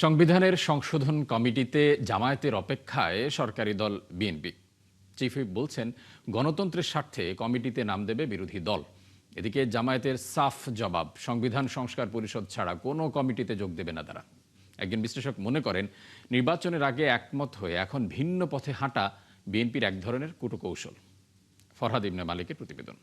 সংবিধানের সংশোধন কমিটিতে জামায়াতের অপেক্ষায় সরকারি দল বিএনপি। চিফ হুইপ বলছেন, গণতন্ত্রের স্বার্থে কমিটিতে নাম দেবে বিরোধী দল। এদিকে জামায়াতের সাফ জবাব, সংবিধান সংস্কার পরিষদ ছাড়া কোনো কমিটিতে যোগ দেবে না তারা। একজন বিশ্লেষক মনে করেন, নির্বাচনের আগে একমত হয়ে এখন ভিন্ন পথে হাঁটা বিএনপির এক ধরনের কূটকৌশল। ফরহাদ ইবনে মালিকের প্রতিবেদন।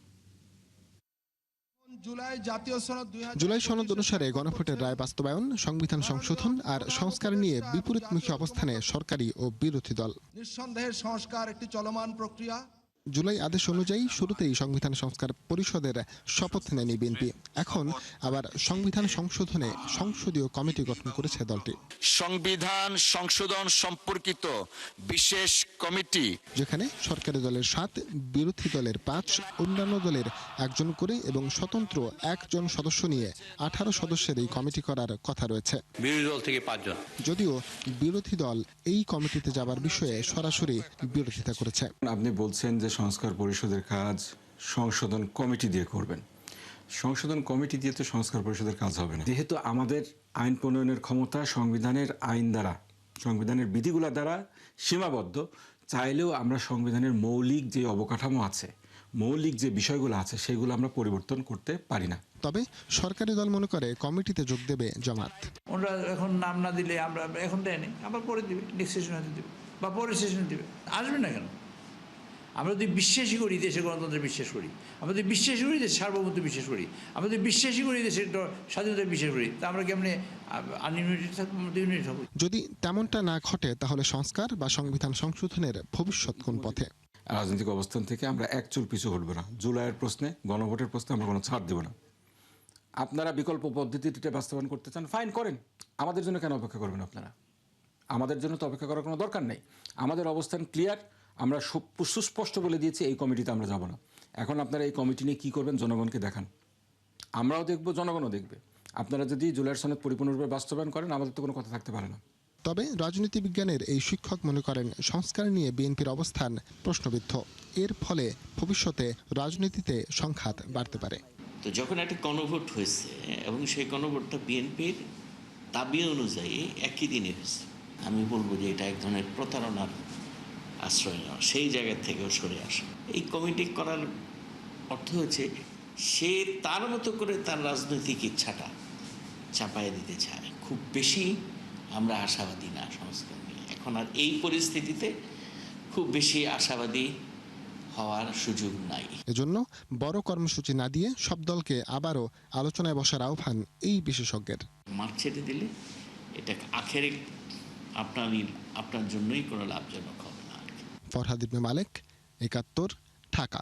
জুলাই সনদ অনুসারে গণভোটের রায় বাস্তবায়ন, সংবিধান সংশোধন আর সংস্কার নিয়ে বিপরীতমুখী অবস্থানে সরকারি ও বিরোধী দল। নিঃসন্দেহে সংস্কার একটি চলমান প্রক্রিয়া। জুলাই আদেশ অনুযায়ী শুরুতেই সংবিধান সংস্কার পরিষদের শপথ নেয়নি বিএনপি। এখন আবার সংবিধান সংশোধনে সংসদীয় কমিটি গঠন করেছে দলটি। সংবিধান সংশোধন সম্পর্কিত বিশেষ কমিটি, যেখানে সরকারি দলের 7, বিরোধী দলের 5, অন্যান্য দলের 1 জন করে এবং স্বতন্ত্র 1 জন সদস্য নিয়ে 18 সদস্যের এই কমিটি করার কথা রয়েছে। বিরোধী দল থেকে 5 জন। যদিও বিরোধী দল এই কমিটিতে যাবার বিষয়ে সরাসরি বিরোধিতা করেছে। আপনি বলছেন যে সংস্কার পরিষদের কাজ সংশোধন কমিটি দিয়ে করবেন। সংশোধন কমিটি দিয়ে তো সংস্কার পরিষদের কাজ হবে না। যেহেতু আমাদের আইন প্রণয়নের ক্ষমতা সংবিধানের আইন দ্বারা, সংবিধানের বিধিগুলো দ্বারা সীমাবদ্ধ, চাইলেও আমরা সংবিধানের মৌলিক যে অবকাঠামো আছে, মৌলিক যে বিষয়গুলো আছে, সেগুলো আমরা পরিবর্তন করতে পারি না। তবে সরকারি দল মনে করে কমিটিতে যোগ দেবে জামাত। ওরা এখন নাম না দিলে আমরা এখন দেয়নি, আবার পরে দিবে, নেক্সট সেশনে দেবে বা পরের সেশনে দেবে। আসবে না কেন? আমরা যদি বিশ্বাসী করি দেশে গণতন্ত্রে বিশ্বাস করি, আমরা যদি বিশ্বাসী করি দেশের সার্বভৌমত্ব বিশ্বাস করি, আমরা যদি বিশ্বাসী করি দেশের স্বাধীনতা বিশ্বাস করি, তা আমরা কেমনে আনইউনাইটেড থাকবো? ইউনাইটেড হবো। যদি তেমনটা না ঘটে তাহলে সংস্কার বা সংবিধান সংশোধনের ভবিষ্যৎ কোন পথে? রাজনৈতিক অবস্থান থেকে আমরা এক চুল পিছু হটবো না। জুলাইয়ের প্রশ্নে, গণভোটের প্রশ্নে আমরা কোনো ছাড় দেব না। আপনারা বিকল্প পদ্ধতিটা বাস্তবায়ন করতে চান, ফাইন করেন। আমাদের জন্য কেন অপেক্ষা করবেন আপনারা? আমাদের জন্য তো অপেক্ষা করার কোনো দরকার নেই। আমাদের অবস্থান ক্লিয়ার, আমরা সুস্পষ্ট বলে দিয়েছি এই কমিটিতে আমরা যাব না। এখন আপনারা এই কমিটি নিয়ে কী করবেন জনগণকে দেখান, আমরাও দেখব, জনগণও দেখবে। আপনারা যদি জুলাইয়ের সনদ পরিপূর্ণরূপে বাস্তবায়ন করেন, আমাদের তো কোনো কথা থাকতে পারে না। তবে রাজনীতি বিজ্ঞানের এই শিক্ষক মনে করেন, সংস্কার নিয়ে বিএনপির অবস্থান প্রশ্নবিদ্ধ। এর ফলে ভবিষ্যতে রাজনীতিতে সংঘাত বাড়তে পারে। তো যখন একটা গণভোট হয়েছে এবং সেই গণভোটটা বিএনপির দাবি অনুযায়ী একই দিনে হয়েছে, আমি বলবো যে এটা এক ধরনের প্রতারণার আশ্রয় নেওয়া, সেই জায়গা থেকেও সরে আসা। এই কমিটি করার অর্থ হচ্ছে সে তার মতো করে তার রাজনৈতিক ইচ্ছাটা চাপায় দিতে চায়। খুব বেশি আমরা আশাবাদী না সংস্কার নিয়ে। এখন আর এই পরিস্থিতিতে খুব বেশি আশাবাদী হওয়ার সুযোগ নাই। এজন্য বড় কর্মসূচি না দিয়ে সব দলকে আবারও আলোচনায় বসার আহ্বান এই বিশেষজ্ঞের। মাঠ ছেড়ে দিলে এটা আখেরে আপনার জন্যই কোনো লাভজনক হবে না। ফরহাদ ইবনে মালিক, 71, ঢাকা।